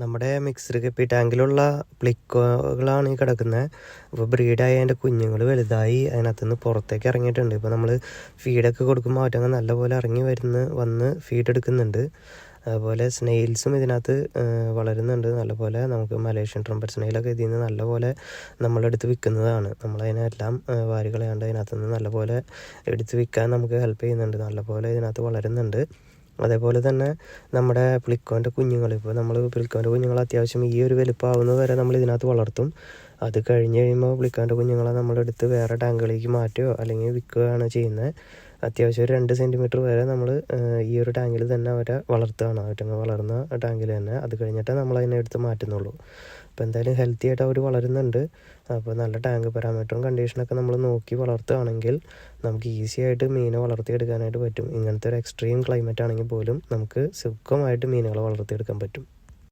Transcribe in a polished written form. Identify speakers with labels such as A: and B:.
A: നമ്മുടെ mixed guppy ടാങ്കിലുള്ള പ്ലിക്കോകളാണ് ഈ കിടക്കുന്നത്. അപ്പോൾ ബ്രീഡായി അതിൻ്റെ കുഞ്ഞുങ്ങൾ വലുതായി അതിനകത്തുനിന്ന് പുറത്തേക്ക് ഇറങ്ങിയിട്ടുണ്ട്. ഇപ്പോൾ നമ്മൾ ഫീഡൊക്കെ കൊടുക്കുമ്പോൾ അവറ്റങ്ങ് നല്ലപോലെ ഇറങ്ങി വന്ന് ഫീഡ് എടുക്കുന്നുണ്ട്. അതുപോലെ സ്നെയിൽസും ഇതിനകത്ത് വളരുന്നുണ്ട് നല്ലപോലെ. നമുക്ക് മലേഷ്യൻ ട്രംപറ്റ് സ്നെയിലൊക്കെ ഇതിൽ നിന്ന് നല്ലപോലെ നമ്മളെടുത്ത് വിൽക്കുന്നതാണ്. നമ്മളതിനെല്ലാം വാരി കളയാണ്ട് അതിനകത്തുനിന്ന് നല്ലപോലെ എടുത്ത് വിൽക്കാൻ നമുക്ക് ഹെൽപ്പ് ചെയ്യുന്നുണ്ട്. നല്ലപോലെ ഇതിനകത്ത് വളരുന്നുണ്ട്. അതേപോലെ തന്നെ നമ്മുടെ പ്ലിക്കോൻ്റെ കുഞ്ഞുങ്ങൾ, ഇപ്പോൾ നമ്മൾ പ്ലിക്കോൻ്റെ കുഞ്ഞുങ്ങൾ അത്യാവശ്യം ഈ ഒരു വലുപ്പമാവുന്നത് വരെ നമ്മൾ ഇതിനകത്ത് വളർത്തും. അത് കഴിഞ്ഞ് കഴിയുമ്പോൾ പ്ലിക്കോൻ്റെ കുഞ്ഞുങ്ങളെ നമ്മളെടുത്ത് വേറെ ടാങ്കുകളിലേക്ക് മാറ്റുകയോ അല്ലെങ്കിൽ വിൽക്കുകയാണ് ചെയ്യുന്നത്. അത്യാവശ്യം ഒരു 2 സെൻറ്റിമീറ്റർ വരെ നമ്മൾ ഈ ഒരു ടാങ്കിൽ തന്നെ അവരെ വളർത്തുകയാണ്. അവറ്റങ്ങൾ വളർന്ന ടാങ്കിൽ തന്നെ. അത് കഴിഞ്ഞിട്ട് നമ്മൾ അതിനെ എടുത്ത് മാറ്റുന്നുള്ളൂ. അപ്പോൾ എന്തായാലും ഹെൽത്തി ആയിട്ട് അവർ വളരുന്നുണ്ട്. അപ്പോൾ നല്ല ടാങ്ക് പാരാമീറ്ററും കണ്ടീഷനൊക്കെ നമ്മൾ നോക്കി വളർത്തുകയാണെങ്കിൽ നമുക്ക് ഈസി ആയിട്ട് മീനെ വളർത്തിയെടുക്കാനായിട്ട് പറ്റും. ഇങ്ങനത്തെ ഒരു എക്സ്ട്രീം ക്ലൈമറ്റ് ആണെങ്കിൽ പോലും നമുക്ക് സുഖമായിട്ട് മീനുകളെ വളർത്തിയെടുക്കാൻ പറ്റും.